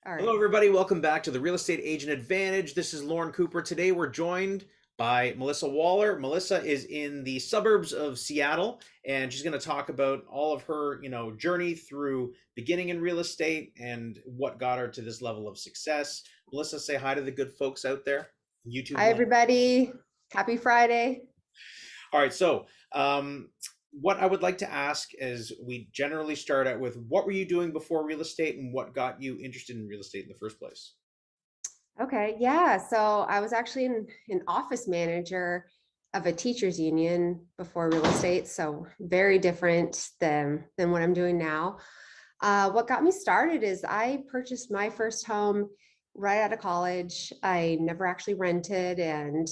All right. Hello, everybody. Welcome back to the Real Estate Agent Advantage. This is Lorne Cooper. Today, we're joined by Melissa Waller. Melissa is in the suburbs of Seattle, and she's going to talk about all of her, journey through beginning in real estate and what got her to this level of success. Melissa, say hi to the good folks out there, YouTube Hi, land. everybody. Happy Friday. All right, so what I would like to ask is we generally start out with what were you doing before real estate and what got you interested in real estate in the first place? Okay. Yeah. So I was actually an office manager of a teachers union before real estate. So very different than what I'm doing now. What got me started is I purchased my first home right out of college. I never actually rented, and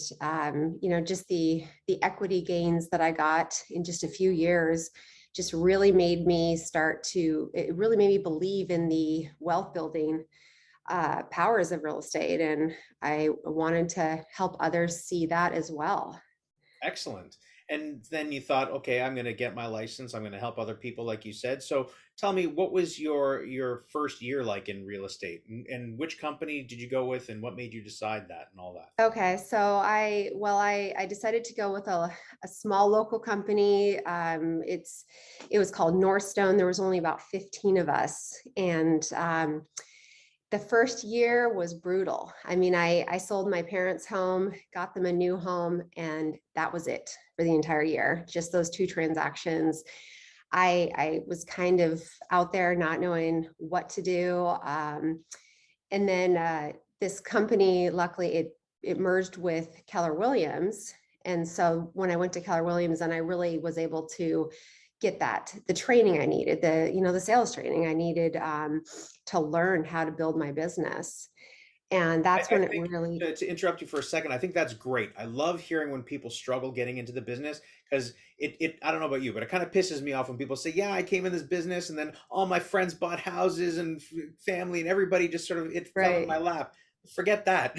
just the equity gains that I got in just a few years just really made me it really made me believe in the wealth building powers of real estate, and I wanted to help others see that as well. Excellent. And then you thought, okay, I'm going to get my license. I'm going to help other people, like you said. So tell me, what was your first year like in real estate, and which company did you go with, and what made you decide that, and all that? Okay, so I decided to go with a small local company. It was called Northstone. There was only about 15 of us, and the first year was brutal. I mean, I sold my parents' home, got them a new home, and that was it for the entire year. Just those two transactions. I was kind of out there not knowing what to do. And then this company, luckily, it merged with Keller Williams. And so when I went to Keller Williams, and I really was able to get the training I needed, the sales training I needed to learn how to build my business. And I, that's I when it think really, to interrupt you for a second, I think that's great. I love hearing when people struggle getting into the business because it I don't know about you, but it kind of pisses me off when people say, "Yeah, I came in this business and then all my friends bought houses and family and everybody just sort of it fell in my right. lap." Forget that.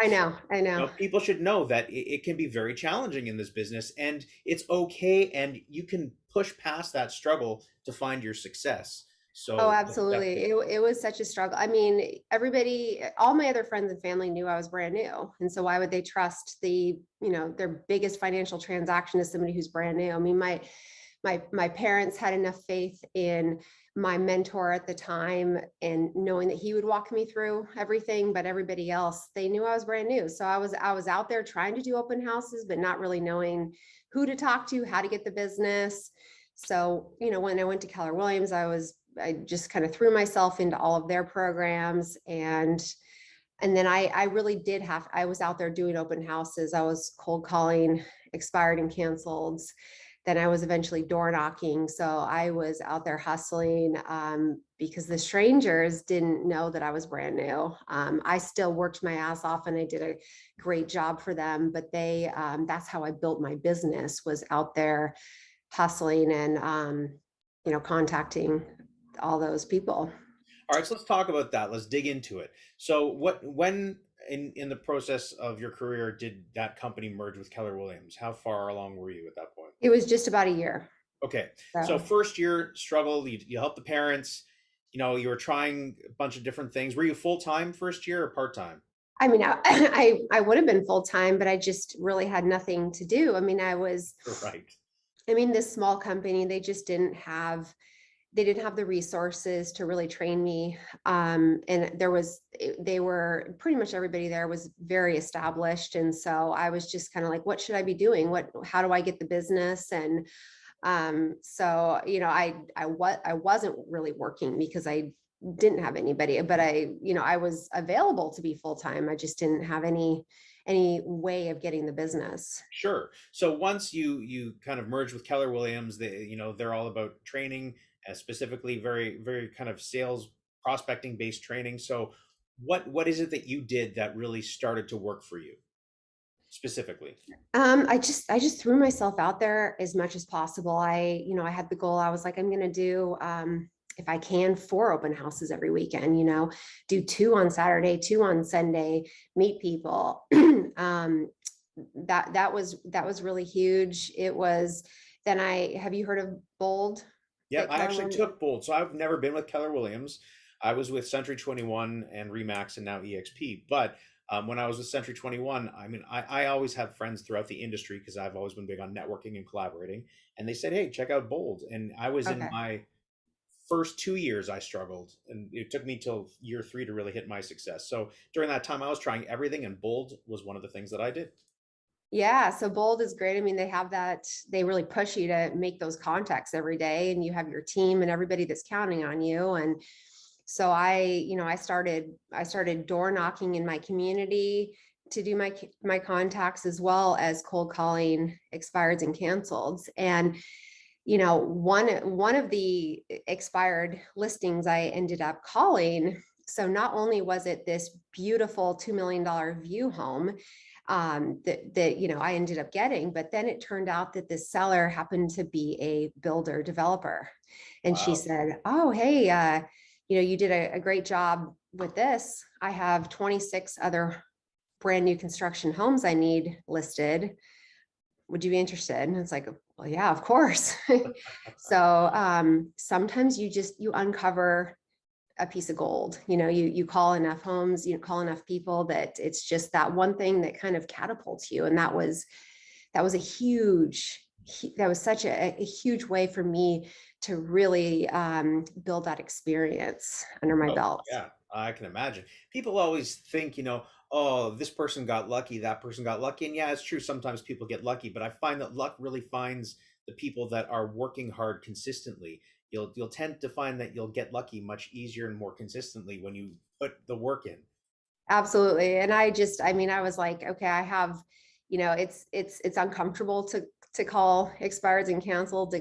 I know, I know. People should know that it can be very challenging in this business, and it's okay, and you can push past that struggle to find your success. Oh, So absolutely. definitely, It was such a struggle. I mean, all my other friends and family knew I was brand new. And so why would they trust their biggest financial transaction is somebody who's brand new? I mean, my parents had enough faith in my mentor at the time and knowing that he would walk me through everything, but everybody else, they knew I was brand new. So I was out there trying to do open houses, but not really knowing who to talk to, how to get the business. So, when I went to Keller Williams, I just kind of threw myself into all of their programs, and then I really I was out there doing open houses. I was cold calling expired and canceled. Then I was eventually door knocking. So I was out there hustling because the strangers didn't know that I was brand new. I still worked my ass off and I did a great job for them, but that's how I built my business, was out there hustling and contacting all those people. all right, so let's talk about that. Let's dig into it. So, when in the process of your career did that company merge with Keller Williams? How far along were you at that point? It was just about a year. Okay, so So, first year struggle, you helped the parents. You were trying a bunch of different things. Were you full time first year or part time? I mean, I would have been full time, but I just really had nothing to do. I mean, Right. this small company, they didn't have the resources to really train me. And they were pretty much everybody there was very established. And so I was just kind of like, what should I be doing? How do I get the business? And so, I wasn't really working because I didn't have anybody, but I was available to be full time. I just didn't have any way of getting the business. Sure. So once you kind of merge with Keller Williams, they're all about training, specifically very very kind of sales prospecting based training. So what is it that you did that really started to work for you specifically? I just threw myself out there as much as possible. I had the goal. I was like, I'm going to do, if I can, 4 open houses every weekend, do 2 on Saturday, 2 on Sunday, meet people. That was really huge. It was, then have you heard of Bold Yep, that I Keller actually Williams? took Bold. So I've never been with Keller Williams. I was with Century 21 and Remax and now EXP. But when I was with Century 21, I mean, I always have friends throughout the industry because I've always been big on networking and collaborating. And they said, hey, check out Bold. And I was in Okay. my first 2 years, I struggled. And it took me till year three to really hit my success. So during that time, I was trying everything, and Bold was one of the things that I did. Yeah, so Bold is great. I mean, they have that, they really push you to make those contacts every day, and you have your team and everybody that's counting on you. And so I started door knocking in my community to do my contacts, as well as cold calling expireds and canceleds. And one of the expired listings I ended up calling. So not only was it this beautiful $2 million view home, that I ended up getting, but then it turned out that the seller happened to be a builder developer, and she Wow. said, "Oh, hey, you did a great job with this. I have 26 other brand new construction homes I need listed. Would you be interested?" And it's like, well, yeah, of course. So sometimes you uncover a piece of gold. You call enough homes, you call enough people, that it's just that one thing that kind of catapults you. And that was a huge, that was such a huge way for me to really build that experience under my Oh, belt. yeah, I can imagine. People always think, oh, this person got lucky, that person got lucky. And yeah, it's true. Sometimes people get lucky, but I find that luck really finds the people that are working hard consistently. You'll tend to find that you'll get lucky much easier and more consistently when you put the work in. Absolutely. And I mean, I was like, okay, I have, it's uncomfortable to call expireds and canceled.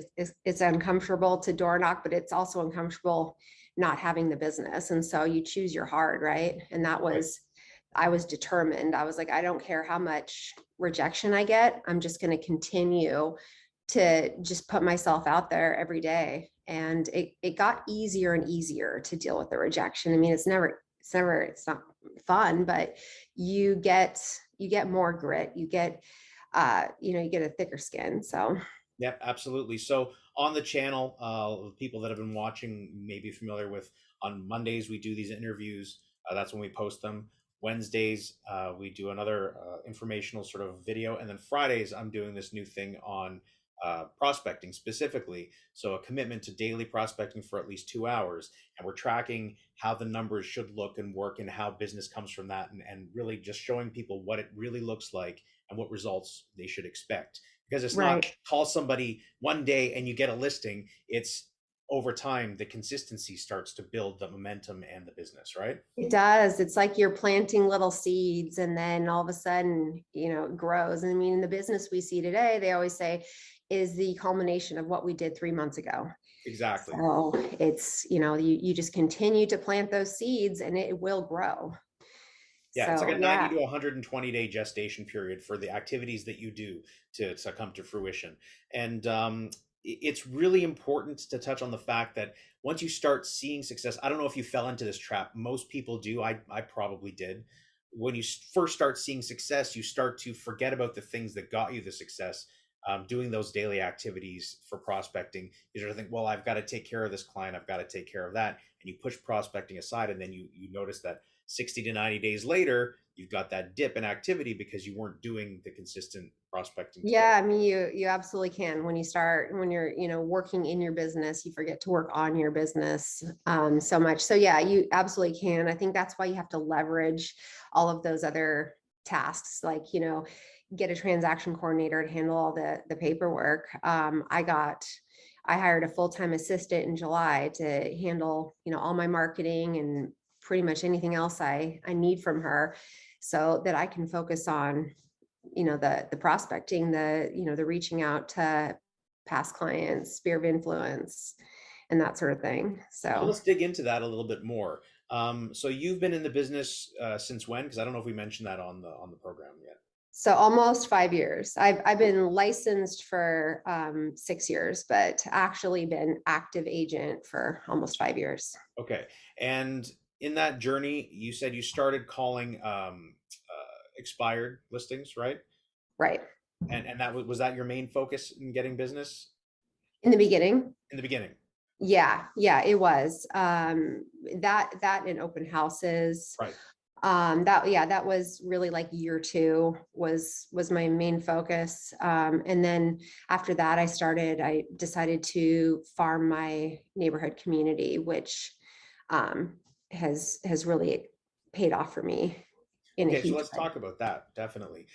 It's uncomfortable to door knock, but it's also uncomfortable not having the business. And so you choose your hard, right? And Right. I was determined. I was like, I don't care how much rejection I get. I'm just going to continue to just put myself out there every day. And it got easier and easier to deal with the rejection. I mean, it's not fun, but you get more grit. You get a thicker skin. So Yep, absolutely. So on the channel, people that have been watching may be familiar with, on Mondays we do these interviews. That's when we post them. Wednesdays we do another informational sort of video, and then Fridays I'm doing this new thing on prospecting specifically. So a commitment to daily prospecting for at least 2 hours, and we're tracking how the numbers should look and work, and how business comes from that, and really just showing people what it really looks like and what results they should expect, because it's not right. call somebody one day and you get a listing. It's over time the consistency starts to build the momentum and the business, right? It does. It's like you're planting little seeds, and then all of a sudden, it grows. I mean, in the business we see today, they always say is the culmination of what we did 3 months ago. Exactly. So you just continue to plant those seeds and it will grow. Yeah, it's like So a 90 yeah, to 120-day gestation period for the activities that you do to come to fruition. And it's really important to touch on the fact that once you start seeing success, I don't know if you fell into this trap. Most people do. I probably did. When you first start seeing success, you start to forget about the things that got you the success. Doing those daily activities for prospecting, you sort of think, well, I've got to take care of this client, I've got to take care of that, and you push prospecting aside, and then you notice that 60 to 90 days later, you've got that dip in activity because you weren't doing the consistent prospecting to get it. yeah. I mean, you absolutely can. When you're working in your business, you forget to work on your business so much. So yeah, you absolutely can. I think that's why you have to leverage all of those other tasks, like get a transaction coordinator to handle all the paperwork. I hired a full-time assistant in July to handle all my marketing and pretty much anything else I need from her, so that I can focus on the prospecting, the reaching out to past clients, sphere of influence, and that sort of thing. So So let's dig into that a little bit more. So you've been in the business since when? Because I don't know if we mentioned that on the program yet. so almost 5 years. I've been licensed for 6 years, but actually been active agent for almost 5 years. Okay, and in that journey, you said you started calling expired listings, right? Right. And that was that your main focus in getting business In the beginning. in the beginning? Yeah, it was. That and open houses. Right. That was really like year two was my main focus. And then after that, I decided to farm my neighborhood community, which um, has really paid off for me in a Okay, so huge let's way. talk about that, definitely.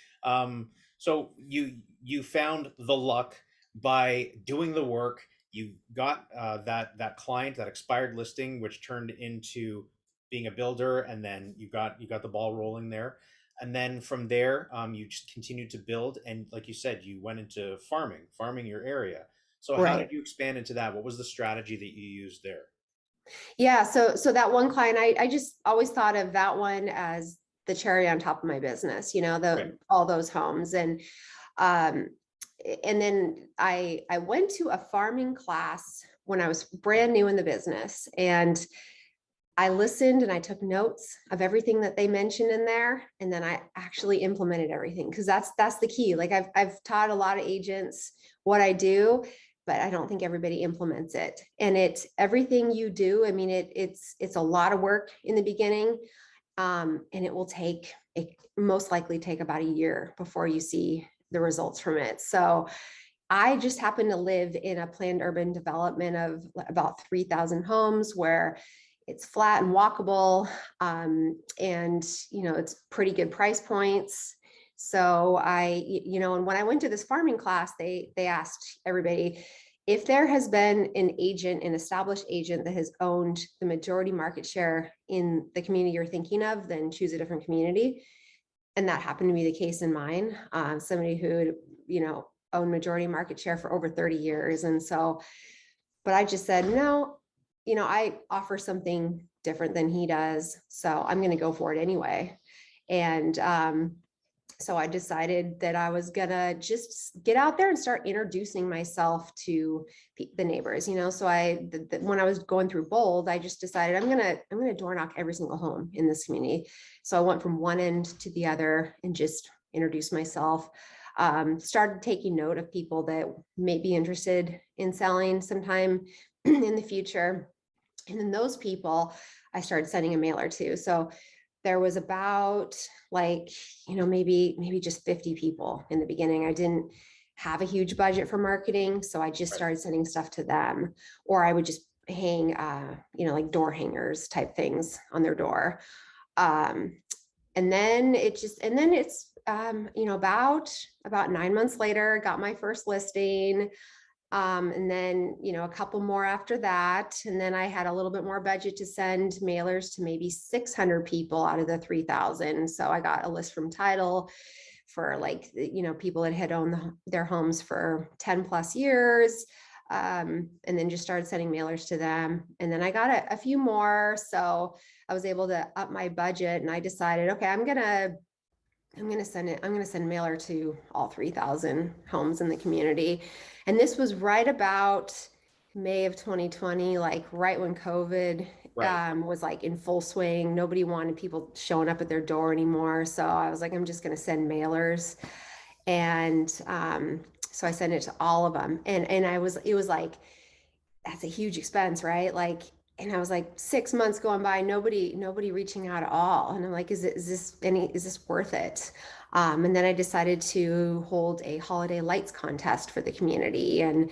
So you found the luck by doing the work. You got that client, that expired listing, which turned into being a builder, and then you got the ball rolling there. And then from there, you just continued to build, and like you said, you went into farming your area. So how did Right. you expand into that? What was the strategy that you used there? Yeah. So that one client, I just always thought of that one as the cherry on top of my business, Right. all those homes. Um, and then I went to a farming class when I was brand new in the business, and I listened and I took notes of everything that they mentioned in there, and then I actually implemented everything, because that's the key. Like I've taught a lot of agents what I do, but I don't think everybody implements it. And it's everything you do. I mean, it's a lot of work in the beginning, and it most likely take about a year before you see the results from it. So I just happen to live in a planned urban development of about 3,000 homes, where it's flat and walkable, and it's pretty good price points. So and when I went to this farming class, they asked everybody if there has been an established agent that has owned the majority market share in the community you're thinking of, then choose a different community. And that happened to be the case in mine. Somebody who owned majority market share for over 30 years. And so, but I just said, no, I offer something different than he does. So I'm going to go for it anyway. And so I decided that I was gonna just get out there and start introducing myself to the neighbors. So when I was going through Bold, I just decided I'm gonna door knock every single home in this community. So I went from one end to the other and just introduced myself. Started taking note of people that may be interested in selling sometime in the future, and then those people I started sending a mailer to. So there was about, like, maybe just 50 people in the beginning. I didn't have a huge budget for marketing, so I just Right. started sending stuff to them, or I would just hang like door hangers type things on their door. um, and then it's about 9 months later, got my first listing. And then, a couple more after that. And then I had a little bit more budget to send mailers to maybe 600 people out of the 3,000. So I got a list from title for, like, people that had owned their homes for 10 plus years. And then just started sending mailers to them. And then I got a few more. So I was able to up my budget, and I decided, okay, I'm going to send mailer to all 3,000 homes in the community. And this was right about May of 2020, like right when COVID Right. was like in full swing. Nobody wanted people showing up at their door anymore. So I was like, I'm just going to send mailers. And so I sent it to all of them. And it was like, that's a huge expense, right? Like, and I was like, 6 months going by, nobody reaching out at all. And I'm like, is this worth it? And then I decided to hold a holiday lights contest for the community, and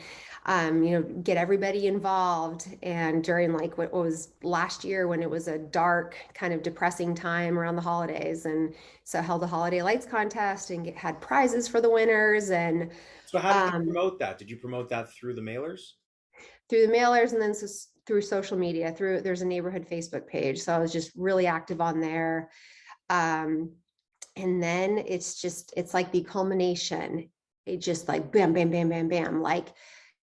get everybody involved. And during, like, what was last year, when it was a dark, kind of depressing time around the holidays, and so I held a holiday lights contest and had prizes for the winners. And So how did you um, promote that? Did you promote that through the mailers? through the mailers, and then through social media. There's a neighborhood Facebook page, so I was just really active on there. um, and then it's like the culmination. It just, like, bam, bam, bam, bam, bam, like,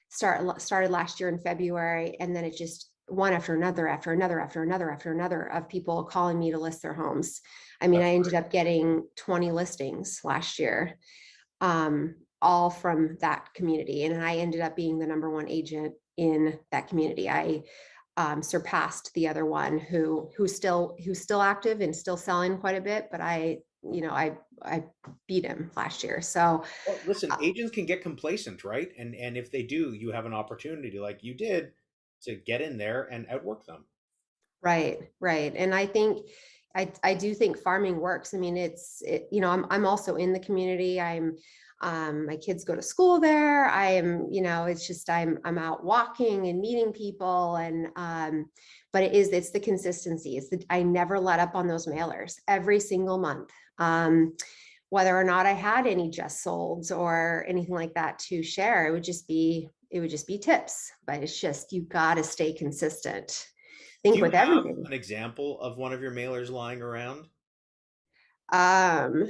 started last year in February, and then it just one after another, after another, after another, after another, of people calling me to list their homes. I mean, That's I ended great. up getting 20 listings last year, all from that community. And I ended up being the number one agent in that community. I surpassed the other one, who's still active and still selling quite a bit, but I beat him last year. So Well, listen, uh, agents can get complacent, right? And if they do, you have an opportunity, like you did, to get in there and outwork them. Right, right. And I think I do think farming works. I mean, you know, I'm also in the community. My kids go to school there. I am, you know, it's just I'm out walking and meeting people and but it's the consistency. I never let up on those mailers every single month. Whether or not I had any just solds or anything like that to share, it would just be tips, but it's just you got to stay consistent. Do Think you with have everything. an example of one of your mailers lying around? Um,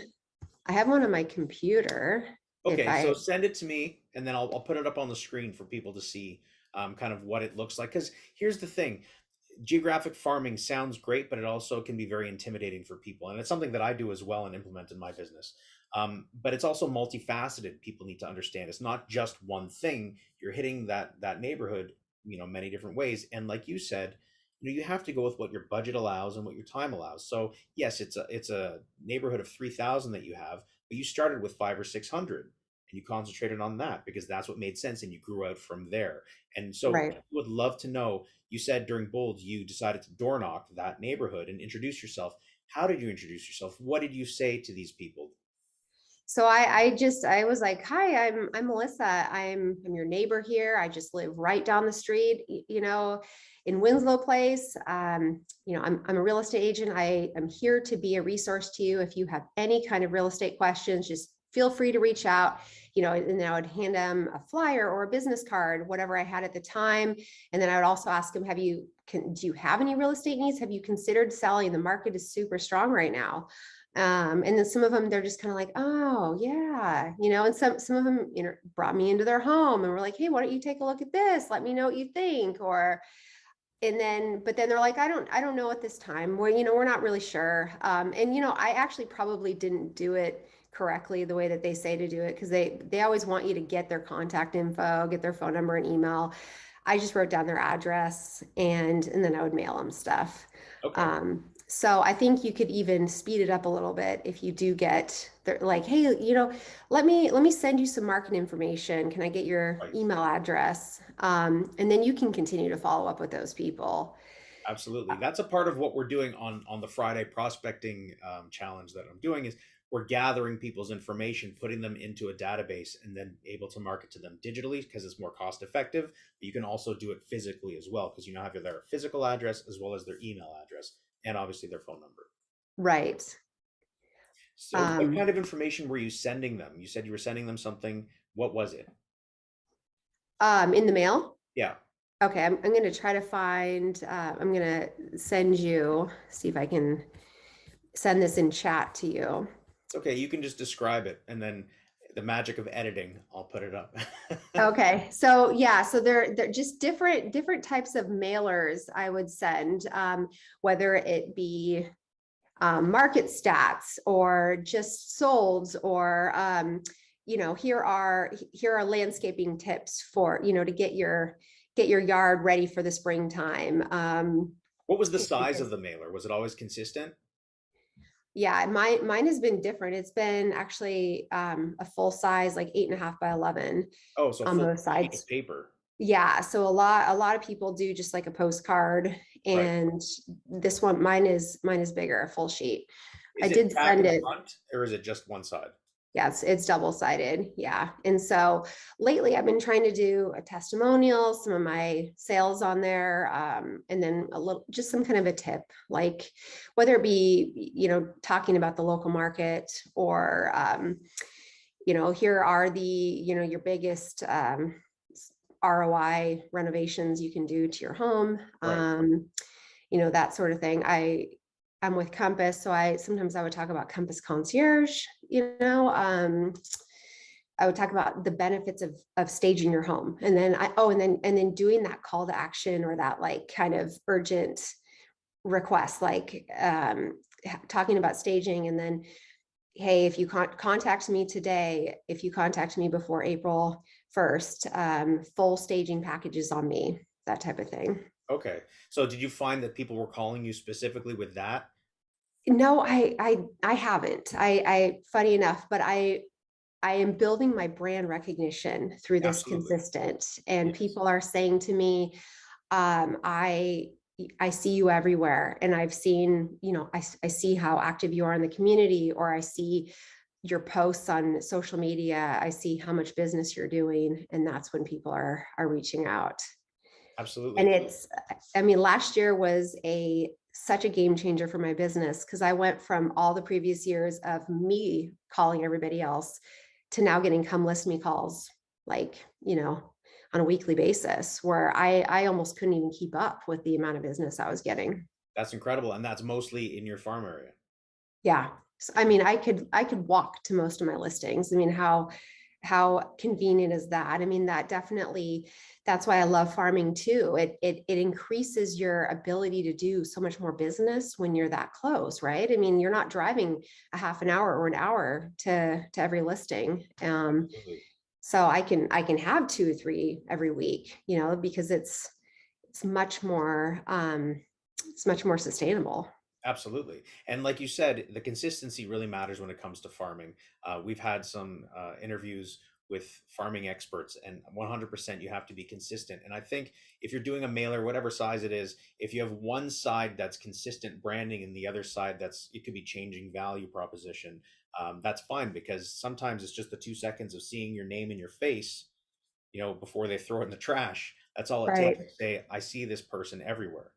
I have one on my computer. If Okay, so I send it to me, and then I'll put it up on the screen for people to see, kind of what it looks like. Because here's the thing: geographic farming sounds great, but it also can be very intimidating for people. And it's something that I do as well and implement in my business. But it's also multifaceted. People need to understand it's not just one thing. You're hitting that neighborhood, many different ways. And like you said, you have to go with what your budget allows and what your time allows. So yes, it's a neighborhood of 3,000 that you have, but you started with 5 or 600 and you concentrated on that because that's what made sense and you grew out from there. And so right. people would love to know, you said during Bold you decided to door knock that neighborhood and introduce yourself. How did you introduce yourself? What did you say to these people? So I was like, hi, I'm Melissa. I'm your neighbor here. I just live right down the street, you know, in Winslow Place. You know, I'm a real estate agent. I'm here to be a resource to you. If you have any kind of real estate questions, just feel free to reach out. You know, and then I would hand them a flyer or a business card, whatever I had at the time. And then I would also ask them, do you have any real estate needs? Have you considered selling? The market is super strong right now. And then some of them, they're just kind of like, oh yeah, you know, and some of them, you know, brought me into their home and were like, hey, why don't you take a look at this? Let me know what you think. But then they're like, I don't know at this time. Well, you know, we're not really sure. And you know, I actually probably didn't do it correctly the way that they say to do it because they always want you to get their contact info, get their phone number and email. I just wrote down their address and then I would mail them stuff. Okay. So I think you could even speed it up a little bit if you do get like, hey, you know, let me send you some market information. Can I get your Right. email address? And then you can continue to follow up with those people. Absolutely. That's a part of what we're doing on the Friday prospecting challenge that I'm doing is we're gathering people's information, putting them into a database, and then able to market to them digitally because it's more cost effective. But you can also do it physically as well because you now have their physical address as well as their email address and obviously their phone number. Right. So what Um, kind of information were you sending them? You said you were sending them something. What was it? in the mail. Yeah. Okay, I'm going to try to I'm going to send you, see if I can send this in chat to you. It's okay. You can just describe it and then the magic of editing, I'll put it up. Okay, so yeah, so they're just different types of mailers I would send, whether it be market stats or just solds or you know, here are landscaping tips for, you know, to get your yard ready for the springtime. What was the size of the mailer? Was it always consistent? Yeah, mine has been different. It's been actually a full size, like 8.5 by 11 Oh, so on full both sheet sides. of paper. Yeah, so a lot of people do just like a postcard, Right. and mine is bigger, a full sheet. I Is it did back send and it. front or is it just one side? Yeah, it's double-sided. Yeah. And so lately I've been trying to do a testimonial, some of my sales on there, and then a little, just some kind of a tip, like whether it be, you know, talking about the local market or, you know, here are you know, your biggest, ROI renovations you can do to your home. Right. You know, that sort of thing. I'm with Compass, so I would talk about Compass Concierge, you know. I would talk about the benefits of staging your home. And then and then doing that call to action or that like kind of urgent request, like talking about staging. And then, hey, if you contact me today, if you contact me before April 1st, full staging packages on me, that type of thing. Okay. So did you find that people were calling you specifically with that? No, I haven't. Funny enough, but I am building my brand recognition through this Absolutely. consistent, and Yes. people are saying to me, I see you everywhere, and I've seen, I see how active you are in the community, or I see your posts on social media. I see how much business you're doing, and that's when people are reaching out. And Absolutely. it's, I mean, last year was such a game changer for my business, because I went from all the previous years of me calling everybody else to now getting come list me calls, like, on a weekly basis, where I almost couldn't even keep up with the amount of business I was getting. That's incredible. And that's mostly in your farm area. Yeah. So, I mean, I could walk to most of my listings. I mean, how convenient is that? I mean, that's why I love farming too. It increases your ability to do so much more business when you're that close, right? I mean, you're not driving a half an hour or an hour to every listing. Absolutely. So I can have two or three every week, because it's much more it's much more sustainable. Absolutely. And like you said, the consistency really matters when it comes to farming. We've had some interviews with farming experts, and 100% you have to be consistent. And I think if you're doing a mailer, whatever size it is, if you have one side that's consistent branding and the other side it could be changing value proposition, that's fine, because sometimes it's just the 2 seconds of seeing your name in your face, before they throw it in the trash. That's all it takes Right. to say, I see this person everywhere.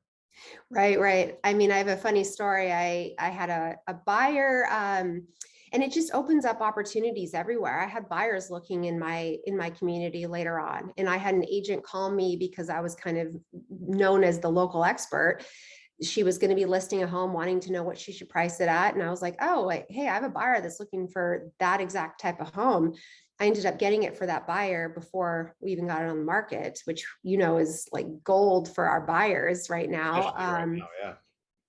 Right, right. I mean, I have a funny story. I had a buyer, and it just opens up opportunities everywhere. I had buyers looking in my community later on, and I had an agent call me because I was kind of known as the local expert. She was going to be listing a home, wanting to know what she should price it at, and I was like, "Oh, wait, hey, I have a buyer that's looking for that exact type of home." I ended up getting it for that buyer before we even got it on the market, which is like gold for our buyers right now. Especially right now. Yeah.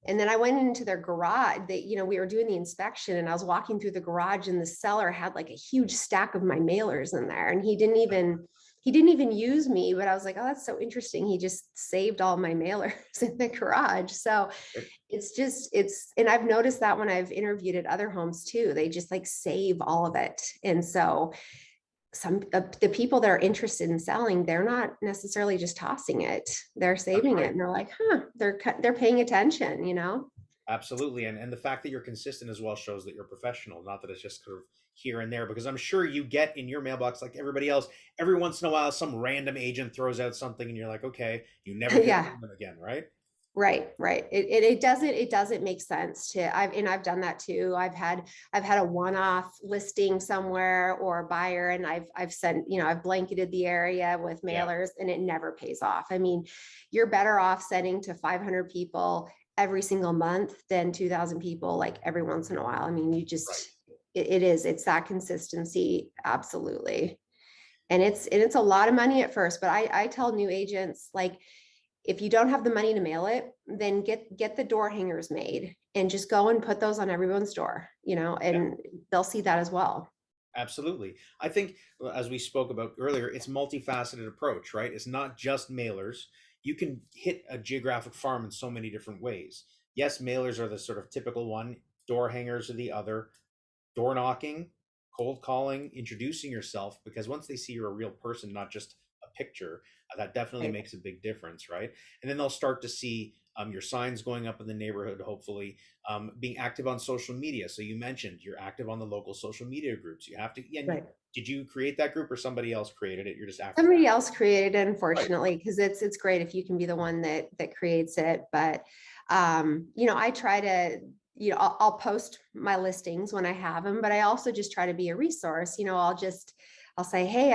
And then I went into their garage. We were doing the inspection, and I was walking through the garage, and the seller had like a huge stack of my mailers in there, and he didn't even use me, but I was like, oh, that's so interesting. He just saved all my mailers in the garage. So and I've noticed that when I've interviewed at other homes too, they just like save all of it. And so some the people that are interested in selling, they're not necessarily just tossing it, they're That's saving it, right. and they're like, they're paying attention. Absolutely. And the fact that you're consistent as well shows that you're professional, not that it's just sort of here and there, because I'm sure you get in your mailbox, like everybody else, every once in a while, some random agent throws out something and you're like, okay, you never hear Yeah. from them again, right? Right, right. It doesn't make sense I've done that too. I've had a one-off listing somewhere or a buyer, and I've sent, I've blanketed the area with Yeah. mailers, and it never pays off. I mean, you're better off sending to 500 people every single month than 2,000 people like every once in a while. I mean, Right. it's that consistency. Absolutely. And it's a lot of money at first, but I tell new agents, like, if you don't have the money to mail it, then get the door hangers made and just go and put those on everyone's door, Yeah. and they'll see that as well. Absolutely. I think, as we spoke about earlier, it's multifaceted approach, right? It's not just mailers. You can hit a geographic farm in so many different ways. Yes, mailers are the sort of typical one, door hangers are the other, door knocking, cold calling, introducing yourself, because once they see you're a real person, not just a picture, that definitely Right. makes a big difference, right? And then they'll start to see your signs going up in the neighborhood, hopefully, being active on social media. So you mentioned you're active on the local social media groups. You have to, yeah, and Right. did you create that group or somebody else created it? You're just acting Somebody on else created it, it. Right. unfortunately, because it's great if you can be the one that creates it. But I try to, I'll post my listings when I have them, but I also just try to be a resource. I'll say, hey,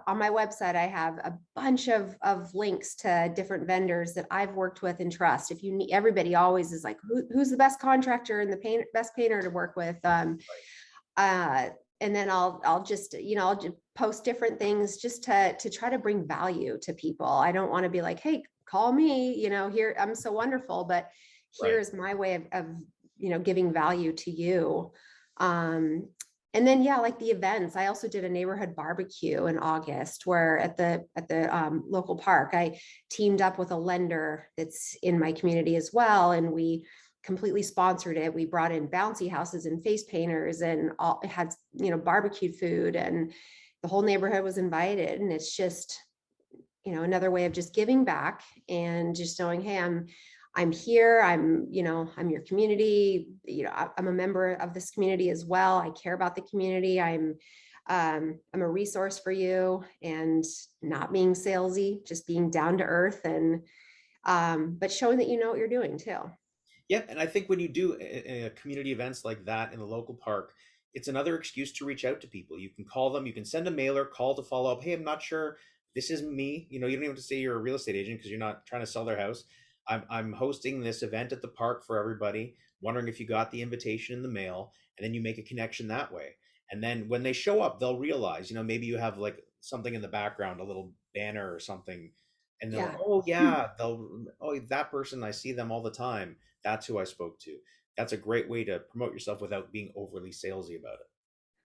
on my website, I have a bunch of links to different vendors that I've worked with and trust. If you need, everybody always is like, who's the best contractor and the best painter to work with? Uh, and then I'll just, I'll just post different things just to try to bring value to people. I don't want to be like, hey, call me, here, I'm so wonderful, but Right. here's my way of giving value to you. And then, yeah, like the events, I also did a neighborhood barbecue in August, where at the local park, I teamed up with a lender that's in my community as well, and we completely sponsored it. We brought in bouncy houses and face painters, and all it had, barbecued food, and the whole neighborhood was invited. And another way of just giving back and just knowing, hey, I'm here. I'm your community. I'm a member of this community as well. I care about the community. I'm a resource for you, and not being salesy, just being down to earth, and but showing that you know what you're doing too. Yep, and I think when you do community events like that in the local park, it's another excuse to reach out to people. You can call them, you can send a mailer, call to follow up. Hey, I'm not sure. This is me. You know, you don't even have to say you're a real estate agent because you're not trying to sell their house. I'm hosting this event at the park for everybody. Wondering if you got the invitation in the mail, and then you make a connection that way. And then when they show up, they'll realize, maybe you have like something in the background, a little banner or something, and they'll, Yeah. oh yeah, oh, that person, I see them all the time. That's who I spoke to. That's a great way to promote yourself without being overly salesy about it.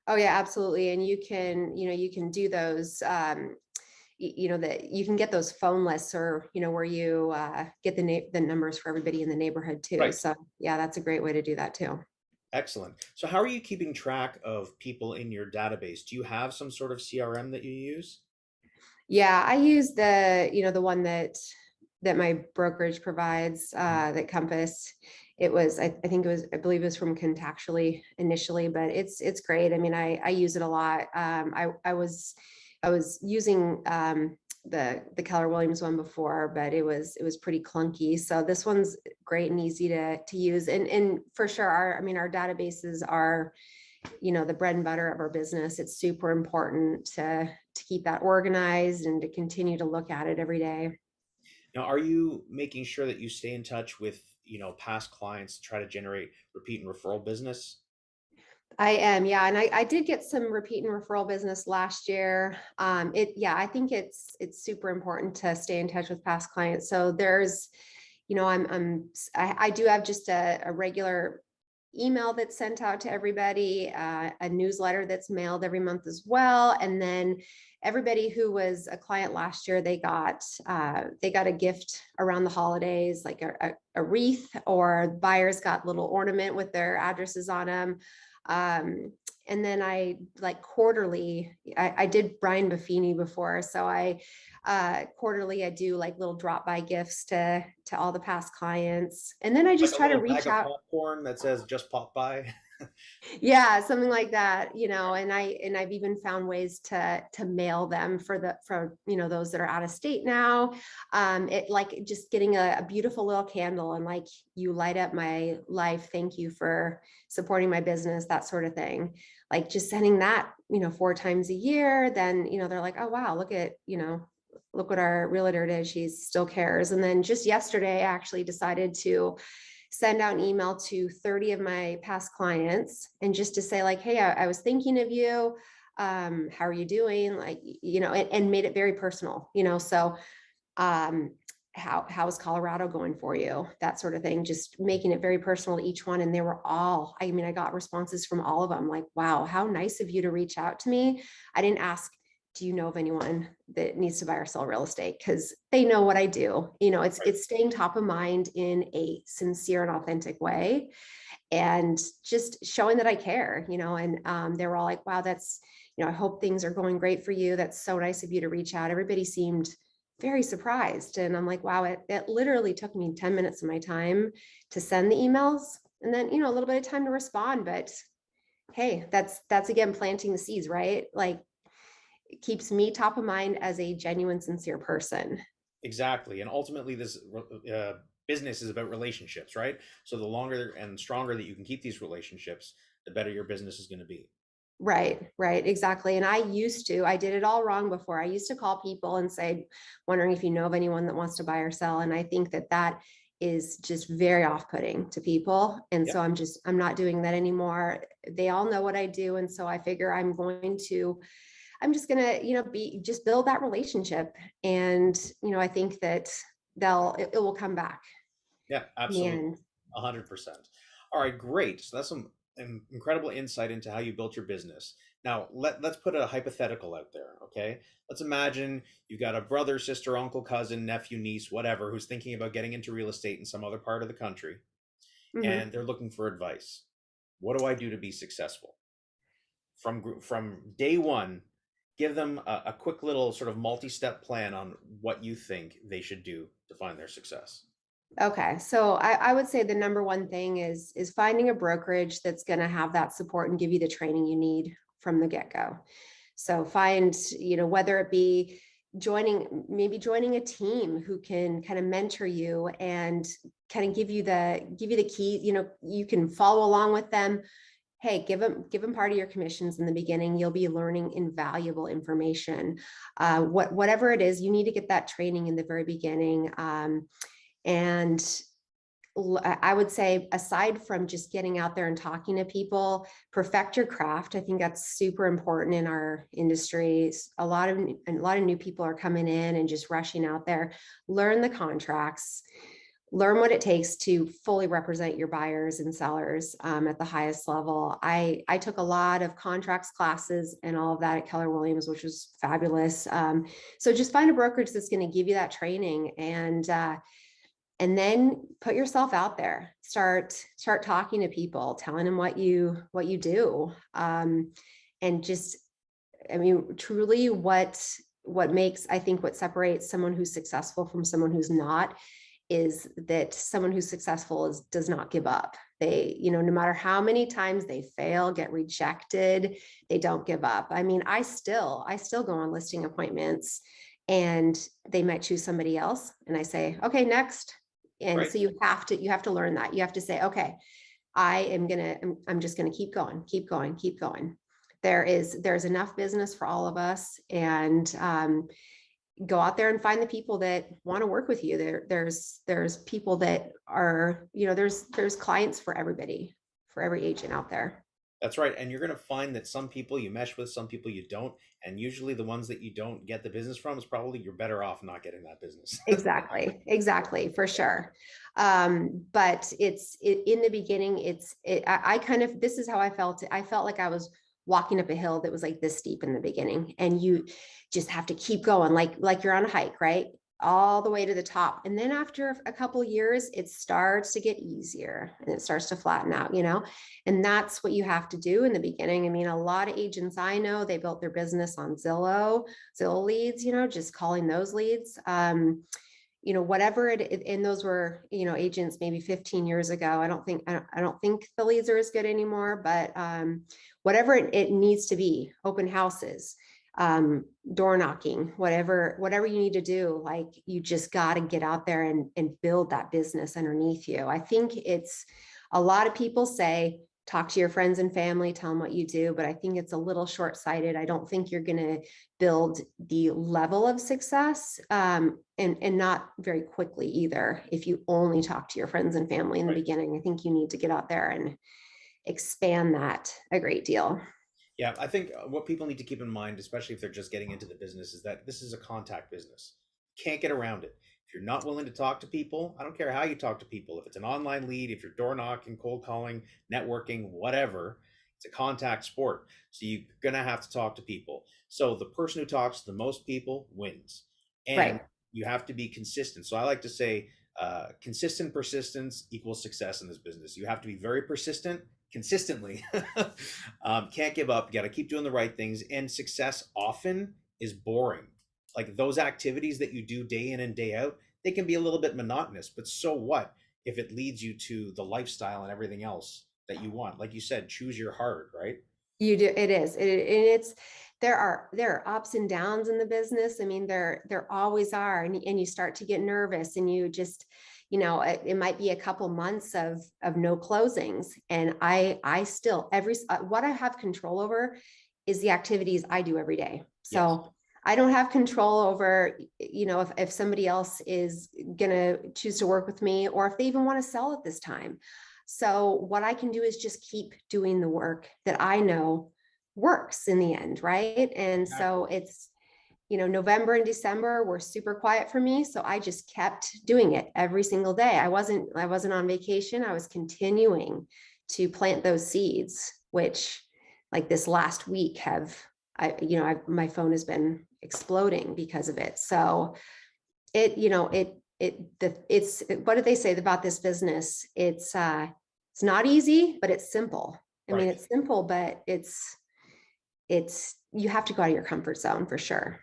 Oh yeah, absolutely. And you can do those, that you can get those phone lists, or, where you get the numbers for everybody in the neighborhood too. Right. So yeah, that's a great way to do that too. Excellent. So how are you keeping track of people in your database? Do you have some sort of CRM that you use? Yeah, I use the one that my brokerage provides, Mhm. that Compass. It was, I think it was, I believe it was from Contactually initially, but it's great. I mean, I use it a lot. I was using the Keller Williams one before, but it was pretty clunky. So this one's great and easy to use. And for sure, our databases are, the bread and butter of our business. It's super important to keep that organized and to continue to look at it every day. Now, are you making sure that you stay in touch with, past clients to try to generate repeat and referral business? I am, yeah, and I did get some repeat and referral business last year. Yeah, I think it's super important to stay in touch with past clients. So there's, I do have just a regular email that's sent out to everybody, a newsletter that's mailed every month as well, and then everybody who was a client last year, they got a gift around the holidays, like a wreath, or buyers got little ornament with their addresses on them. And then I like quarterly, I did Brian Buffini before. So quarterly, I do like little drop by gifts to all the past clients. And then I Like just a try to little bag reach of out. popcorn that says just pop by? Yeah, something like that, and I've even found ways to mail them for those that are out of state now. It like just getting a beautiful little candle, and like, you light up my life, thank you for supporting my business, that sort of thing. Like just sending that, 4 times a year, then they're like, oh wow, look what our realtor did, she still cares. And then just yesterday I actually decided to send out an email to 30 of my past clients, and just to say like, hey, I was thinking of you. How are you doing? Like, and made it very personal, so um, how's Colorado going for you? That sort of thing, just making it very personal to each one. And they were all, I mean, I got responses from all of them like, wow, how nice of you to reach out to me. I didn't ask, do you know of anyone that needs to buy or sell real estate? Because they know what I do. It's staying top of mind in a sincere and authentic way, and just showing that I care, and they were all like, wow, I hope things are going great for you. That's so nice of you to reach out. Everybody seemed very surprised. And I'm like, wow, it literally took me 10 minutes of my time to send the emails, and then, a little bit of time to respond. But hey, that's again planting the seeds, right? Like, it keeps me top of mind as a genuine, sincere person. Exactly. And ultimately, this business is about relationships, right? So the longer and stronger that you can keep these relationships, the better your business is going to be. Right, exactly. And I did it all wrong before. I used to call people and say, wondering if you know of anyone that wants to buy or sell. And I think that is just very off-putting to people. And Yeah. so I'm not doing that anymore. They all know what I do. And so I figure I'm just gonna, just build that relationship. And, I think that it will come back Yeah, in the absolutely. end. 100%. All right, great. So that's some incredible insight into how you built your business. Now, let's put a hypothetical out there, okay? Let's imagine you've got a brother, sister, uncle, cousin, nephew, niece, whatever, who's thinking about getting into real estate in some other part of the country, Mhm. and they're looking for advice. What do I do to be successful? From day one, give them a quick little sort of multi-step plan on what you think they should do to find their success. Okay, so I would say the number one thing is finding a brokerage that's going to have that support and give you the training you need from the get-go. So find, whether it be maybe joining a team who can kind of mentor you and kind of give you the key, you can follow along with them. Hey, give them part of your commissions in the beginning. You'll be learning invaluable information. Whatever it is, you need to get that training in the very beginning. And I would say, aside from just getting out there and talking to people, perfect your craft. I think that's super important in our industry. A lot of new people are coming in and just rushing out there. Learn the contracts, learn what it takes to fully represent your buyers and sellers at the highest level. I took a lot of contracts classes and all of that at Keller Williams, which was fabulous. So just find a brokerage that's going to give you that training, and then put yourself out there. Start talking to people, telling them what you do, and just, I mean, truly, what makes, I think, what separates someone who's successful from someone who's not is that someone who's successful does not give up. They, no matter how many times they fail, get rejected, they don't give up. I mean, I still go on listing appointments and they might choose somebody else, and I say, okay, next. And Right. so you have to learn that. You have to say, okay, I'm just gonna keep going, keep going, keep going. There's enough business for all of us, and go out there and find the people that want to work with you. There's people that are, there's clients for everybody, for every agent out there. That's right. And you're going to find that some people you mesh with, some people you don't. And usually the ones that you don't get the business from is probably you're better off not getting that business. Exactly, for sure. But in the beginning, I kind of, this is how I felt. I felt like I was walking up a hill that was like this steep in the beginning, and you just have to keep going, like you're on a hike, right? All the way to the top. And then after a couple of years, it starts to get easier and it starts to flatten out, and that's what you have to do in the beginning. I mean, a lot of agents I know, they built their business on Zillow leads, just calling those leads. Whatever and those were, agents maybe 15 years ago. I don't think the leads are as good anymore, but whatever it needs to be, open houses, door knocking, whatever you need to do, like, you just got to get out there and build that business underneath you. I think it's, a lot of people say, talk to your friends and family, tell them what you do, but I think it's a little short-sighted. I don't think you're going to build the level of success, and not very quickly either, if you only talk to your friends and family in the Right. beginning. I think you need to get out there and expand that a great deal. Yeah, I think what people need to keep in mind, especially if they're just getting into the business, is that this is a contact business. Can't get around it. If you're not willing to talk to people, I don't care how you talk to people. If it's an online lead, if you're door knocking, cold calling, networking, whatever, it's a contact sport. So you're going to have to talk to people. So the person who talks to the most people wins. And Right. you have to be consistent. So I like to say consistent persistence equals success in this business. You have to be very persistent consistently. Can't give up. You got to keep doing the right things. And success often is boring. Like those activities that you do day in and day out, they can be a little bit monotonous, but so what if it leads you to the lifestyle and everything else that you want? Like you said, choose your heart, right? You do. It is. And it's, there are ups and downs in the business. I mean, there always are. And you start to get nervous, and you just, it might be a couple months of no closings. And I still, what I have control over is the activities I do every day. Yes. So I don't have control over, if somebody else is going to choose to work with me, or if they even want to sell at this time. So what I can do is just keep doing the work that I know works in the end, right? And Exactly. so it's, November and December were super quiet for me. So I just kept doing it every single day. I wasn't on vacation. I was continuing to plant those seeds, which, like, this last week my phone has been exploding because of it. So it's what did they say about this business? It's not easy, but it's simple. I mean, Right. it's simple, but you have to go out of your comfort zone for sure.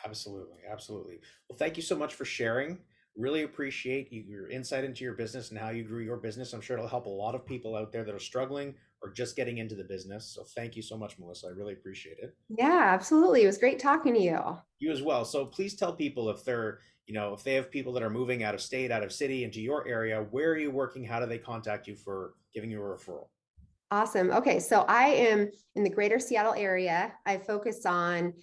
Absolutely, absolutely. Well, thank you so much for sharing. Really appreciate your insight into your business and how you grew your business. I'm sure it'll help a lot of people out there that are struggling or just getting into the business. So thank you so much, Melissa. I really appreciate it. Yeah, absolutely. It was great talking to you. You as well. So please tell people if they're, if they have people that are moving out of state, out of city into your area, where are you working? How do they contact you for giving you a referral? Awesome. Okay, so I am in the greater Seattle area. I focus on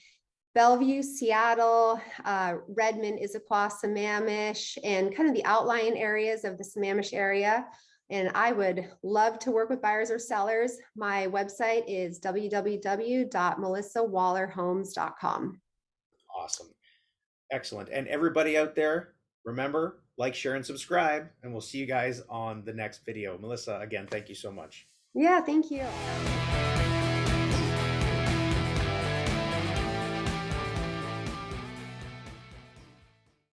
Bellevue, Seattle, Redmond, Issaquah, Sammamish, and kind of the outlying areas of the Sammamish area. And I would love to work with buyers or sellers. My website is www.melissawallerhomes.com. Awesome. Excellent. And everybody out there, remember, like, share, and subscribe, and we'll see you guys on the next video. Melissa, again, thank you so much. Yeah, thank you.